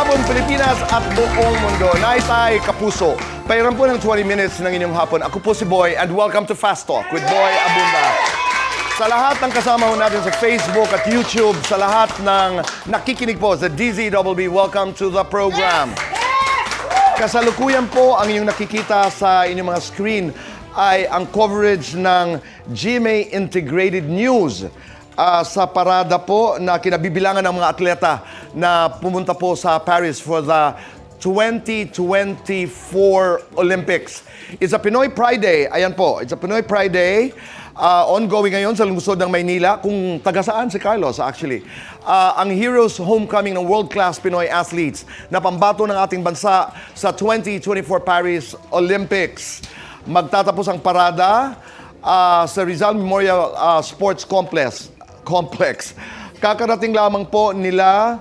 hapon, Pilipinas at buong mundo. Naitay Kapuso. Pairan po ng 20 minutes ng inyong hapon. Ako po si Boy and welcome to Fast Talk with Boy Abunda. Sa lahat ng kasama ho natin sa Facebook at YouTube, sa lahat ng nakikinig po sa DZWB, welcome to the program. Kasalukuyan po ang inyong nakikita sa inyong mga screen ay ang coverage ng GMA Integrated News. Sa parada po na kinabibilangan ng mga atleta na pumunta po sa Paris for the 2024 Olympics. It's a Pinoy Pride Day. Ayan po, it's a Pinoy Pride Day. Ongoing ngayon sa lungsod ng Maynila. Kung taga saan si Carlos actually. Ang Heroes Homecoming ng world-class Pinoy athletes na pambato ng ating bansa sa 2024 Paris Olympics. Magtatapos ang parada sa Rizal Memorial Sports Complex. Kakarating lamang po nila.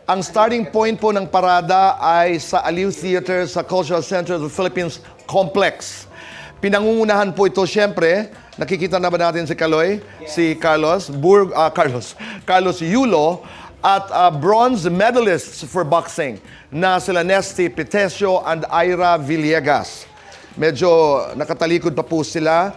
Ang starting point po ng parada ay sa Aliw Theater sa Cultural Center of the Philippines Complex. Pinangungunahan po ito siyempre. Nakikita na ba natin si Kaloy? Si Carlos Yulo at bronze medalists for boxing na sila Nesty Pitesio and Ira Villegas. Medyo nakatalikod pa po sila.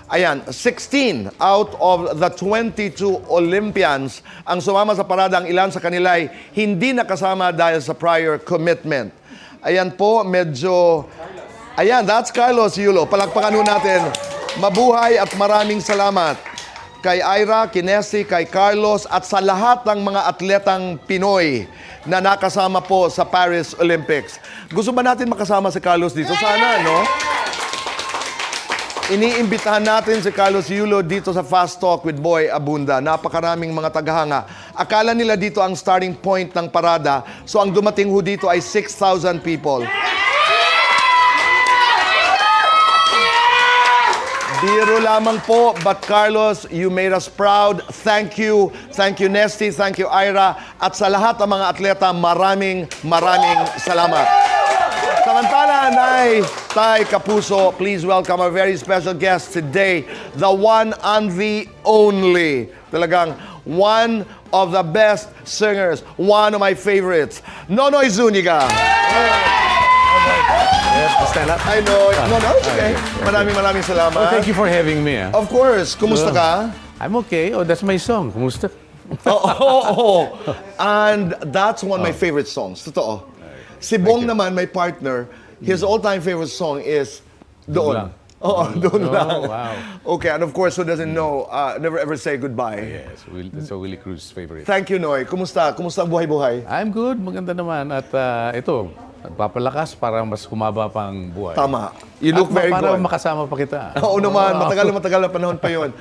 Ayan, 16 out of the 22 Olympians ang sumama sa parada. Ang ilan sa kanila ay hindi nakasama dahil sa prior commitment. Ayan po, medyo... Ayan, that's Carlos Yulo. Palakpakan ho natin. Mabuhay at maraming salamat kay Ira, Kinesi, kay Carlos at sa lahat ng mga atletang Pinoy na nakasama po sa Paris Olympics. Gusto ba natin makasama si Carlos dito? Sana, no? Iniimbitahan natin si Carlos Yulo dito sa Fast Talk with Boy Abunda. Napakaraming mga tagahanga. Akala nila dito ang starting point ng parada. So ang dumating ho dito ay 6,000 people. Biro lamang po, but Carlos, you made us proud. Thank you. Thank you, Nesty. Thank you, Ira. At sa lahat ng mga atleta, maraming salamat. Samantala, Nay Tay Kapuso, please welcome our very special guest today, the one and the only. Talagang one of the best singers, one of my favorites, Nonoy Zuniga. Stand up. I know. No, it's okay. Maraming salamat. Well, thank you for having me. Of course. Kumusta ka? I'm okay. Oh, that's my song. Kumusta? Oh. And that's one of my favorite songs. Totoo. Si Bong naman, my partner, his all-time favorite song is Doon. Doon lang. Wow. Okay, and of course, who doesn't know, Never Ever Say Goodbye. Yes, that's a Willie Cruz's favorite. Thank you, Noy. Kumusta? Kumusta ang buhay-buhay? I'm good. Maganda naman. At ito, nagpapalakas para mas humaba pang buhay. Tama. You look very Para good. makasama pa kita. Oo naman, matagal na panahon pa yun.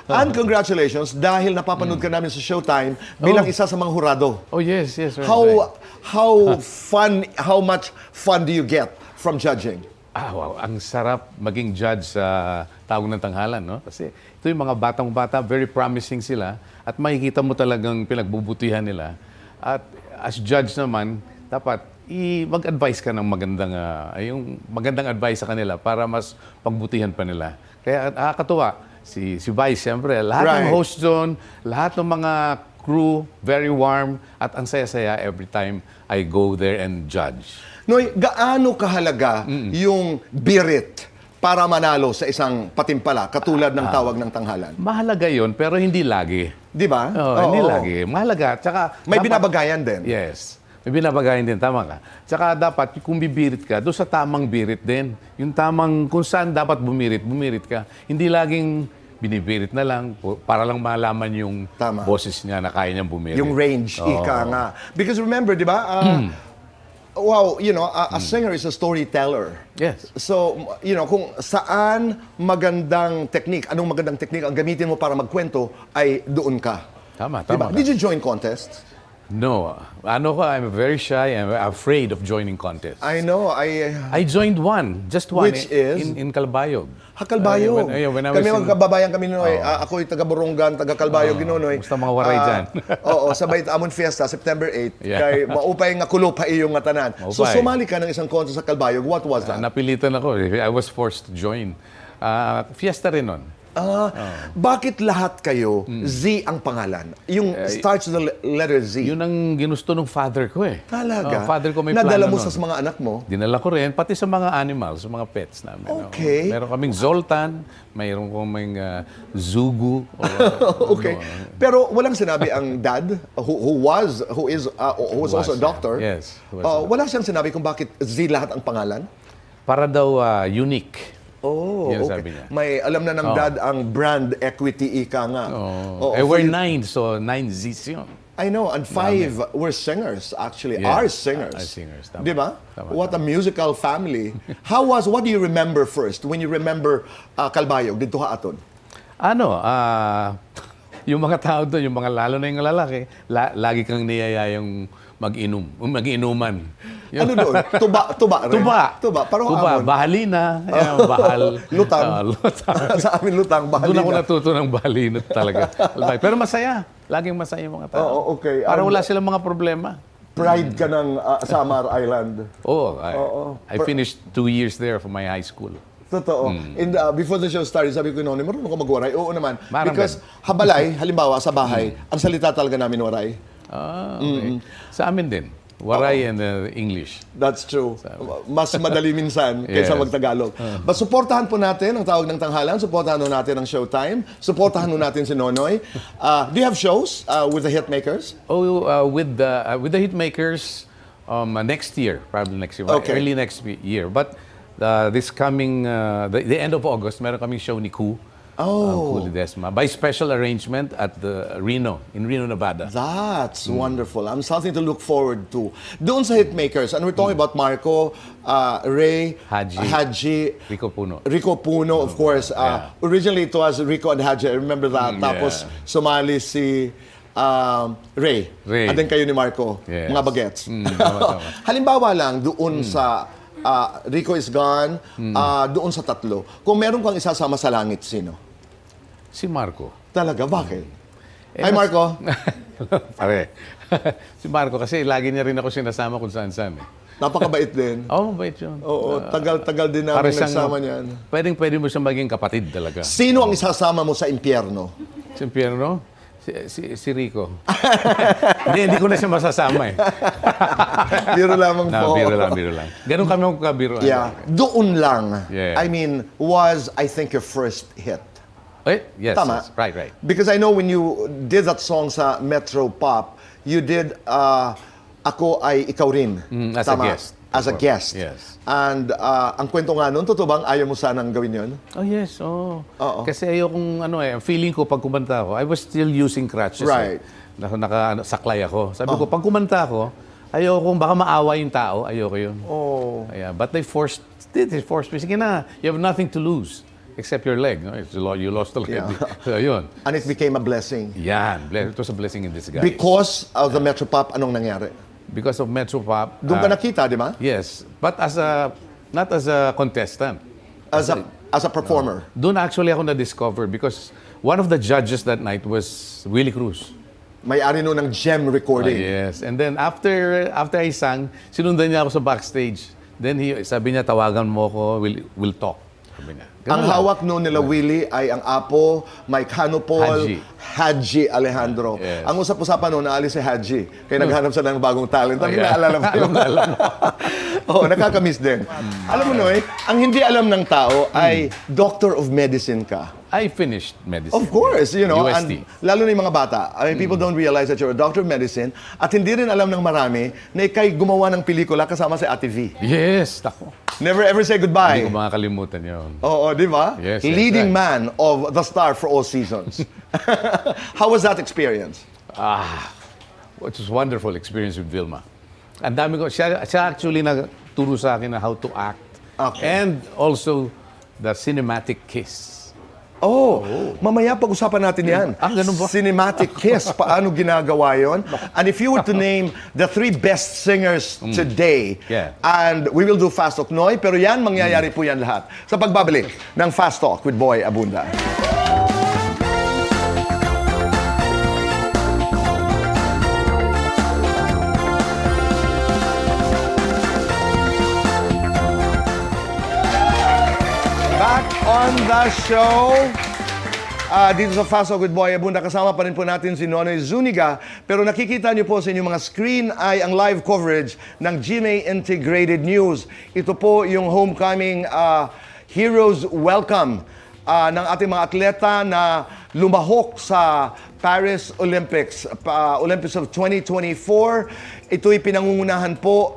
And congratulations, dahil napapanood ka namin sa Showtime bilang isa sa mga hurado. Oh, yes. Right, How much fun do you get from judging? Wow. Ang sarap maging judge sa Tawag ng Tanghalan, no? Kasi ito yung mga batang-bata, very promising sila. At makikita mo talagang pinagbubutihan nila. At as judge naman, dapat mag-advise ka ng magandang advice sa kanila para mas pagbutihan pa nila. Kaya nakakatuwa. Si Vice, siyempre, lahat ng host doon, lahat ng mga crew, very warm, at ang saya-saya every time I go there and judge. Noy, gaano kahalaga yung birit para manalo sa isang patimpala, katulad ng Tawag ng Tanghalan? Mahalaga yon pero hindi lagi. Di ba? Hindi lagi. Mahalaga. Tsaka, may binabagayan din. Yes. May binabagayan din, tama ka. Tsaka dapat, kung bibirit ka, doon sa tamang birit din. Yung tamang, kung saan dapat bumirit ka. Hindi laging binibirit na lang para lang malaman yung boses niya na kaya niyang bumirit. Yung range, ika nga. Because remember, di ba, a singer is a storyteller. Yes. So, kung saan anong magandang technique ang gamitin mo para magkwento, ay doon ka. Tama Diba? ka. Did you join contests? No. I'm very shy. I'm afraid of joining contests. I know. I joined just one. Which is? In Calbayog. Kalbayog. When I was kami magkababayan kami noy. Ako'y taga-Borongan, taga-Calbayog ginonoy. Gusto mga waray dyan. Sabay Amon Fiesta, September 8. Yeah. Kay maupay nga kulo pa iyong nga tanan. So Maupay. sumali ka ng isang contest sa Calbayog. What was that? Napilitan ako. I was forced to join. Fiesta rin nun. Bakit lahat kayo, Z ang pangalan? Yung starts with the letter Z. Yun ang ginusto ng father ko eh. Talaga? Father ko may Nadala plano mo nun. sa mga anak mo? Dinala ko rin, pati sa mga animals, sa mga pets namin. Okay. Meron kaming Zoltan, mayroon kaming Zugu. Okay. Pero walang sinabi ang dad, who was also a doctor. Yes. Wala siyang sinabi kung bakit Z lahat ang pangalan? Para daw unique. Oh, Yan okay. sabi niya. May alam na ng dad ang brand equity ika nga. Oo, We're for- 9, so 9 Z's yun. I know, and 5 were singers actually, Yeah, are singers. are singers, tama. Di ba? Tama, What a musical family. What do you remember first when you remember Kalbayog, dito ha aton? Yung mga tao doon, yung mga lalo na yung lalaki, lagi kang niyayayang mag-inuman. Ano doon? Tuba rin? Tuba. Parang Tuba, amon. bahalina, bahal. Lutang. Lutang. Sa amin lutang, bahalina. Doon ako natuto ng bahalinot talaga. Pero masaya. Laging masaya yung mga tao. Oo, okay. Para wala silang mga problema. Pride ka ng Samar Island. I finished 2 years there for my high school. Totoo. And before the show started, sabi ko noon, marunong ka magwaray? Oo naman. Marang Because habalay, halimbawa sa bahay, ang salita talaga namin waray. Okay. Sa amin din. Waray and English. That's true. Mas madali minsan kaysa Yes. magtagalog. But suportahan po natin ang tawag ng tanghalan. Suportahan po natin ang Showtime. Suportahan po natin si Nonoy. Do you have shows with the Hitmakers? With the Hitmakers next year, probably next year, Okay. early next year. But this coming the end of August, meron kaming show ni Ku. Ku Ledesma by special arrangement at the in Reno, Nevada. That's wonderful. I'm something to look forward to. Doon sa Hitmakers, and we're talking about Marco, Ray, Haji, Rico Puno. Rico Puno, of course. Originally, it was Rico and Haji. I remember that. Tapos, sumali si Ray. Ray. And then kayo ni Marco. Yes. Mga bagets. Tama. Halimbawa lang, doon sa Rico is gone, doon sa tatlo, kung meron kang isasama sa langit, sino? Si Marco. Talaga? Bakit? Hi, Marco. Pare. Si Marco kasi lagi niya rin ako sinasama kung saan-saan. Napakabait din. Mabait yun. Oo, tagal-tagal din namin nagsama niyan. Pwede mo siyang maging kapatid talaga. Sino ang isasama mo sa impyerno? Si Pierno? Si Rico. hindi ko na siya masasama eh. Biro lamang po. Biro lang. Ganun kami magkabiro. Yeah. Doon lang. Yeah. I mean, was, I think, your first hit. Yes, Tama. yes. Right. Because I know when you did that song sa Metro Pop, you did Ako Ay Ikaw Rin. As a guest. As a guest. Yes. And ang kwento nga nun, totoo bang ayaw mo sanang gawin yun? Yes. Oo. Kasi ayokong feeling ko pag kumanta ako, I was still using crutches. Right. Nakasaklay ako. Sabi ko, pag kumanta ako, ayokong baka maawa yung tao, ayoko yun. But they forced me. Sige na, you have nothing to lose. Except your leg. No? You lost the leg. Yeah. So, yun. And it became a blessing. Yan. It was a blessing in disguise. Because of the Metro Pop, anong nangyari? Because of Metro Pop. Doon ka nakita, di ba? Yes. But not as a contestant. As a performer. Doon actually ako na-discover because one of the judges that night was Willie Cruz. May-ari nun ng Gem Recording. Yes. And then after I sang, sinundan niya ako sa backstage. Then sabi niya, tawagan mo ko, we'll talk. Sabi niya. Ang hawak noon nila Willie ay ang apo, Mike Hanupol, Haji Alejandro. Yes. Ang usap-usapan noon, naalis si Haji. Kaya naghanap siya ng bagong talent. Ang yeah. naalala mo yun. Oo, nakakamiss din. Alam mo, Noy, ang hindi alam ng tao ay Doctor of Medicine ka. I finished medicine. Of course, you know. UST. And lalo na yung mga bata. I mean, people don't realize that you're a doctor of medicine at hindi rin alam ng marami na ikay gumawa ng pelikula kasama si Ate V. Yes, tako. Never ever say goodbye. Hindi ko makakalimutan yun. Oo, di ba? Yes, Leading right. man of The Star for all seasons. How was that experience? It was a wonderful experience with Vilma. Ang dami ko, siya actually nagturo sa akin na how to act. Okay. And also the cinematic kiss. Mamaya pag-usapan natin yan. Ganun ba? Cinematic kiss, paano ginagawa yon? And if you were to name the 3 best singers today, Yeah. and we will do Fast Talk, Noy, pero yan, mangyayari po yan lahat sa pagbabalik ng Fast Talk with Boy Abunda. Back on the show. Dito sa Fast Talk with Boy Abunda, kasama pa rin po natin si Nonoy Zuniga. Pero nakikita niyo po sa inyong mga screen ay ang live coverage ng GMA Integrated News. Ito po yung homecoming Heroes Welcome ng ating mga atleta na lumahok sa Paris Olympics, Olympics of 2024. Ito'y pinangungunahan po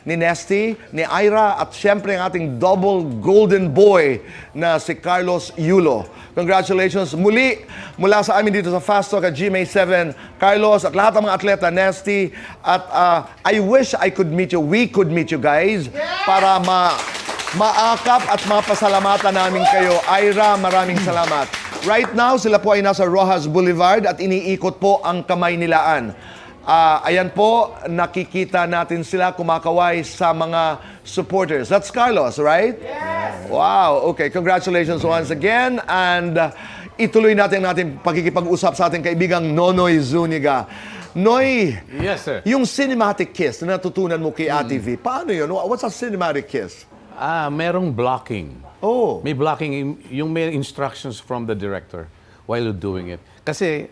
ni Nesty, ni Ira, at syempre ang ating double golden boy na si Carlos Yulo. Congratulations muli mula sa amin dito sa Fast Talk at GMA7, Carlos at lahat ng mga atleta, Nesty. At I wish I could meet you, we could meet you guys para maakap at mapasalamatan namin kayo. Ira, maraming salamat. Right now, sila po ay nasa Rojas Boulevard at iniikot po ang Kamay Nilaan. Ayan po, nakikita natin sila kumakaway sa mga supporters. That's Carlos, right? Yes! Wow, okay. Congratulations once again. And ituloy natin ang ating pagkikipag-usap sa ating kaibigang Nonoy Zuniga. Noy, Yes, sir. yung cinematic kiss na natutunan mo kay Ate V, paano yun? What's a cinematic kiss? Merong blocking. Oh. May blocking, yung may instructions from the director while you're doing it. Kasi,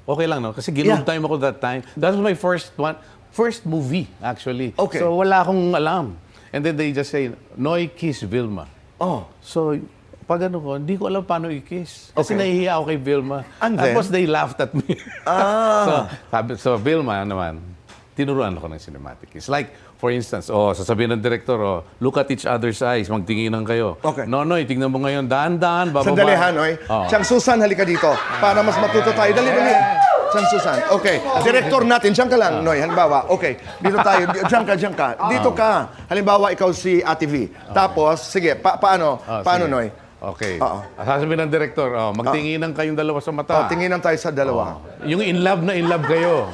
okay lang, no? Kasi ginood time ako that time. That was my first movie, actually. Okay. So, wala akong alam. And then they just say, Noy, kiss Vilma. Oh. So, pag ano ko, hindi ko alam paano i-kiss. Kasi Okay. nahihiya ako kay Vilma. And then? Tapos they laughed at me. So, Vilma naman, tinuruan ako ng cinematic kiss. Like, for instance, sasabihin ng director, look at each other's eyes, magtinginan kayo. Okay. Nonoy, tignan mo ngayon, daan-daan, bababa. Sandali ha, Noy. Siyang Susan, halika dito. Para mas matuto tayo. Dali. Siyang Susan. Okay. Director natin, diyan ka lang, Noy. Halimbawa, okay. Dito tayo. Diyan ka. Dito ka. Halimbawa, ikaw si Ate V. Tapos, sige, paano, Sige. Noy? Okay. Oo. Sasabihin ng director, magtinginan kayong dalawa sa mata. Tinginan tayo sa dalawa. Yung in love na in love kayo.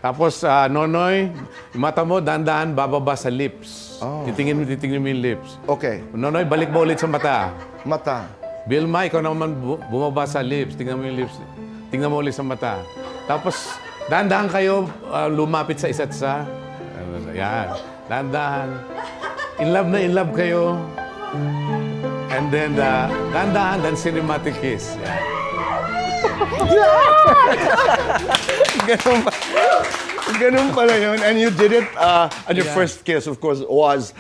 Tapos, Nonoy, yung mata mo, dahan-dahan, bababa sa lips. Titingin mo yung lips. Okay. Nonoy, balik mo ulit sa mata. Mata. Vilma, ikaw naman bumaba sa lips. Tingnan mo yung lips. Tingnan mo ulit sa mata. Tapos, dahan-dahan kayo lumapit sa isa't isa. Yan. Dahan-dahan. In love kayo. And then, dahan-dahan, then cinematic kiss. Yan. Ganun pala yun. And you did it. And your first kiss, of course, was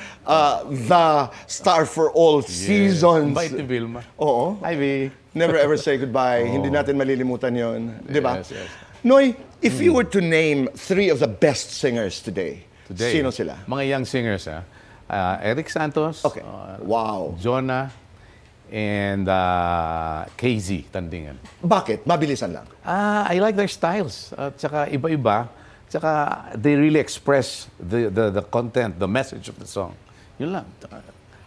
the star for all seasons. Bait ni Vilma. Oo. Ivy. Never ever say goodbye. Hindi natin malilimutan yon, di ba? Yes, yes. Noy, if you were to name 3 of the best singers today, sino sila? Mga young singers, Eric Santos. Okay. Uh, Wow. Jonah. And KZ Tandingan. Bakit? Mabilisan lang. I like their styles. At saka iba-iba. Tsaka they really express the content, the message of the song. Yun lang.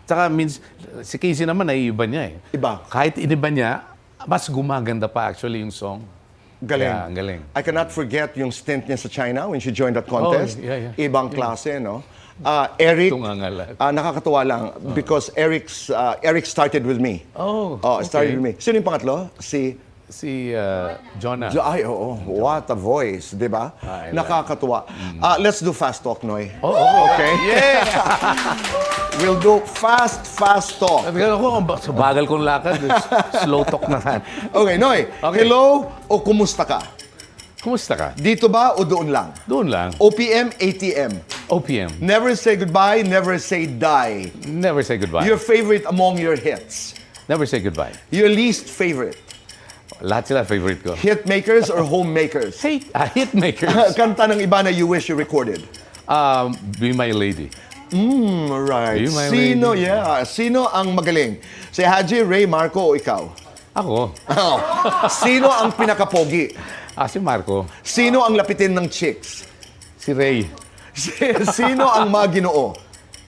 Tsaka means, si KZ naman ay iba niya eh. Iba. Kahit iniba niya, mas gumaganda pa actually yung song. Galing. Yeah, ang galing. I cannot forget yung stint niya sa China when she joined that contest. yeah. Ibang klase, no? Eric, Tungangalat. nakakatuwa lang because Eric started with me. Oh, Started okay. with me. Sino yung pangatlo? Si Jonah. Ay, oo. What a voice, di ba? I like Nakakatuwa. Let's do fast talk, Noy. Okay. Yeah! We'll do fast talk. At gano'n ko, sa bagal kong lakad, slow talk na yan. Okay, Noy. Okay. Hello o kumusta ka? Kumusta ka? Dito ba o doon lang? Doon lang. OPM, ATM. OPM. Never say goodbye, never say die. Never say goodbye. Your favorite among your hits. Never say goodbye. Your least favorite. Lahat sila favorite ko. Hit makers or homemakers? Hit makers. Kanta ng iba na you wish you recorded. Be My Lady. Right. You, my Sino, lady. Sino ang magaling? Si Haji, Ray, Marco o ikaw? Ako. Oh. Sino ang pinakapogi? Si Marco. Sino ang lapitin ng chicks? Si Ray. Sino ang maginoo?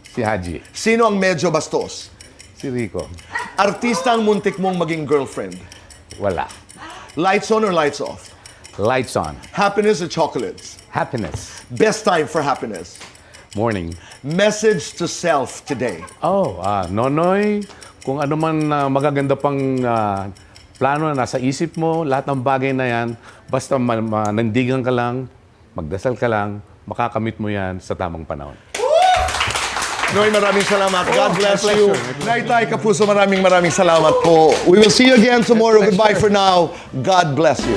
Si Haji. Sino ang medyo bastos? Si Rico. Artista ang muntik mong maging girlfriend? Wala. Lights on or lights off? Lights on. Happiness or chocolates? Happiness. Best time for happiness? Morning. Message to self today. Nonoy, kung ano man magaganda pang plano na nasa isip mo, lahat ng bagay na yan, basta nandigan ka lang, magdasal ka lang, makakamit mo yan sa tamang panahon. Noy, maraming salamat. God bless my you. pleasure. Naitay Kapuso, maraming salamat po. We will see you again tomorrow. Goodbye for now. God bless you.